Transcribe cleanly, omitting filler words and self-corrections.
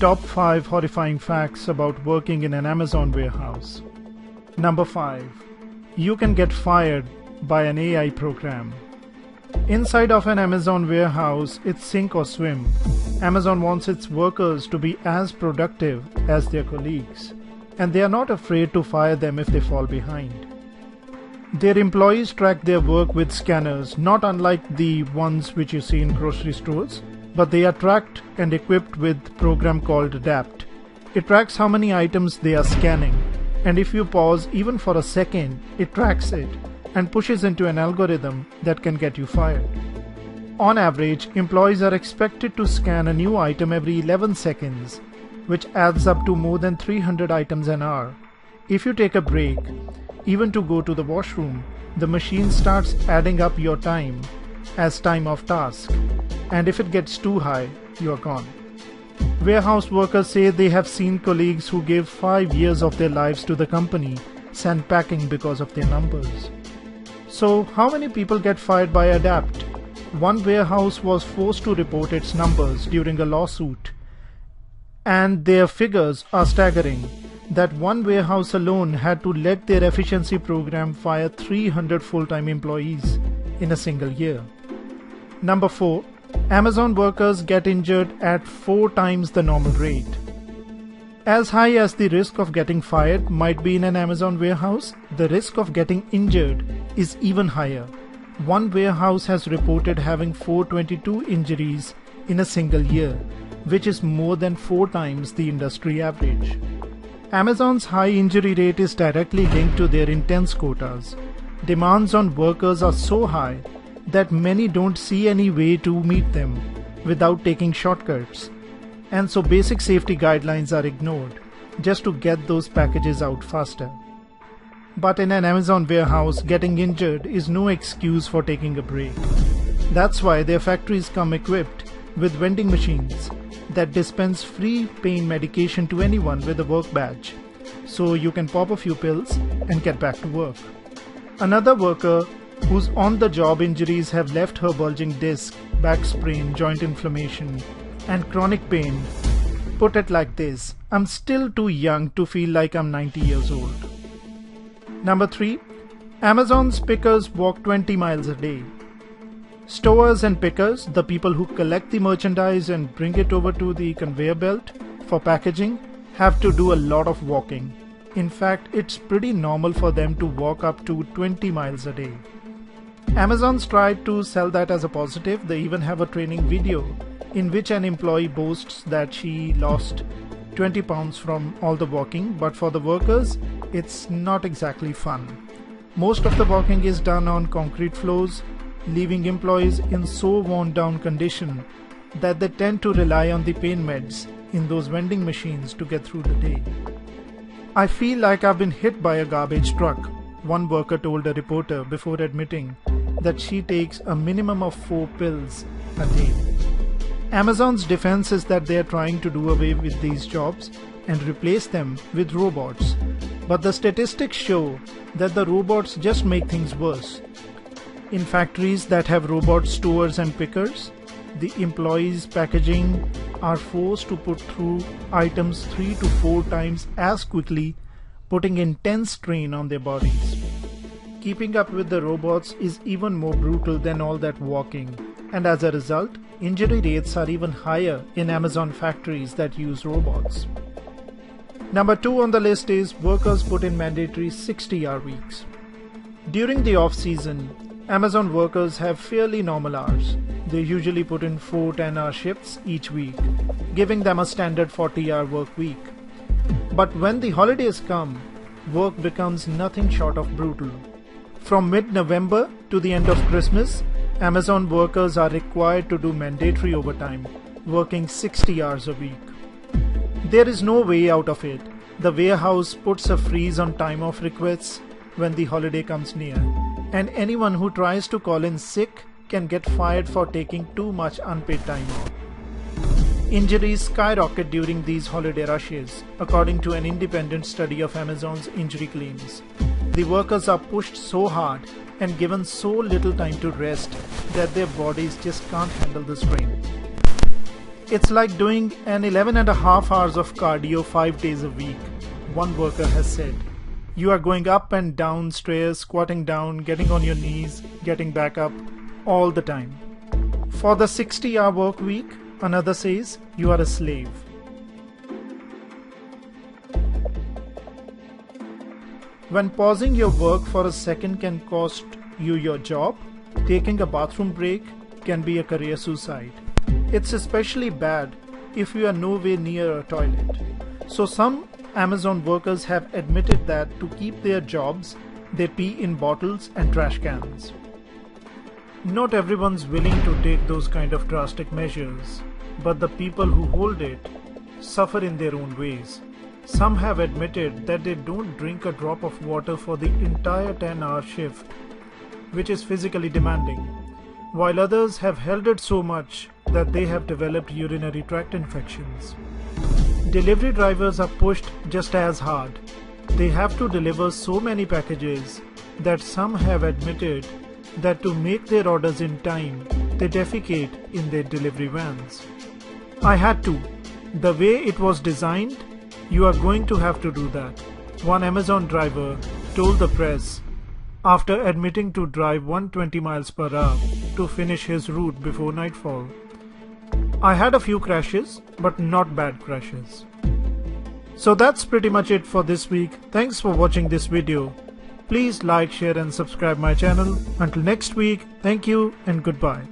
Top 5 horrifying facts about working in an Amazon warehouse. Number 5. You can get fired by an AI program. Inside of an Amazon warehouse, it's sink or swim. Amazon wants its workers to be as productive as their colleagues, and they are not afraid to fire them if they fall behind. Their employees track their work with scanners, not unlike the ones which you see in grocery stores, but they are tracked and equipped with a program called Adapt. It tracks how many items they are scanning, and if you pause even for a second, it tracks it and pushes into an algorithm that can get you fired. On average, employees are expected to scan a new item every 11 seconds, which adds up to more than 300 items an hour. If you take a break, even to go to the washroom, the machine starts adding up your time as time of task, and if it gets too high, you are gone. Warehouse workers say they have seen colleagues who gave 5 years of their lives to the company sandpacking because of their numbers. So, how many people get fired by Adapt? One warehouse was forced to report its numbers during a lawsuit, and their figures are staggering. That one warehouse alone had to let their efficiency program fire 300 full-time employees in a single year. Number 4. Amazon workers get injured at 4 times the normal rate. As high as the risk of getting fired might be in an Amazon warehouse, the risk of getting injured is even higher. One warehouse has reported having 422 injuries in a single year, which is more than 4 times the industry average. Amazon's high injury rate is directly linked to their intense quotas. Demands on workers are so high that many don't see any way to meet them without taking shortcuts. And so basic safety guidelines are ignored just to get those packages out faster. But in an Amazon warehouse, getting injured is no excuse for taking a break. That's why their factories come equipped with vending machines that dispense free pain medication to anyone with a work badge, so you can pop a few pills and get back to work. Another worker whose on-the-job injuries have left her bulging disc, back sprain, joint inflammation, and chronic pain put it like this: "I'm still too young to feel like I'm 90 years old." Number 3. Amazon's pickers walk 20 miles a day. Stowers and pickers, the people who collect the merchandise and bring it over to the conveyor belt for packaging, have to do a lot of walking. In fact, it's pretty normal for them to walk up to 20 miles a day. Amazon's tried to sell that as a positive. They even have a training video in which an employee boasts that she lost 20 pounds from all the walking, but for the workers, it's not exactly fun. Most of the walking is done on concrete floors, leaving employees in so worn down condition that they tend to rely on the pain meds in those vending machines to get through the day. "I feel like I've been hit by a garbage truck," one worker told a reporter before admitting that she takes a minimum of 4 pills a day. Amazon's defense is that they are trying to do away with these jobs and replace them with robots. But the statistics show that the robots just make things worse. In factories that have robot stowers and pickers, the employees packaging are forced to put through items 3 to 4 times as quickly, putting intense strain on their bodies. Keeping up with the robots is even more brutal than all that walking, and as a result, injury rates are even higher in Amazon factories that use robots. Number 2 on the list is workers put in mandatory 60-hour weeks. During the off-season, Amazon workers have fairly normal hours. They usually put in 4 10-hour shifts each week, giving them a standard 40-hour work week. But when the holidays come, work becomes nothing short of brutal. From mid-November to the end of Christmas, Amazon workers are required to do mandatory overtime, working 60 hours a week. There is no way out of it. The warehouse puts a freeze on time off requests when the holiday comes near, and anyone who tries to call in sick can get fired for taking too much unpaid time off. Injuries skyrocket during these holiday rushes, according to an independent study of Amazon's injury claims. The workers are pushed so hard and given so little time to rest that their bodies just can't handle the strain. It's like doing an 11.5 hours of cardio 5 days a week, one worker has said. You are going up and down stairs, squatting down, getting on your knees, getting back up, all the time. For the 60-hour work week, another says, you are a slave. When pausing your work for a second can cost you your job, taking a bathroom break can be a career suicide. It's especially bad if you are nowhere near a toilet. So some Amazon workers have admitted that to keep their jobs, they pee in bottles and trash cans. Not everyone's willing to take those kind of drastic measures, but the people who hold it suffer in their own ways. Some have admitted that they don't drink a drop of water for the entire 10-hour shift, which is physically demanding, while others have held it so much that they have developed urinary tract infections. Delivery drivers are pushed just as hard. They have to deliver so many packages that some have admitted that to make their orders in time, they defecate in their delivery vans. I had to. The way it was designed, you are going to have to do that, one Amazon driver told the press after admitting to drive 120 miles per hour to finish his route before nightfall. I had a few crashes, but not bad crashes. So that's pretty much it for this week. Thanks for watching this video. Please like, share and subscribe my channel. Until next week, thank you and goodbye.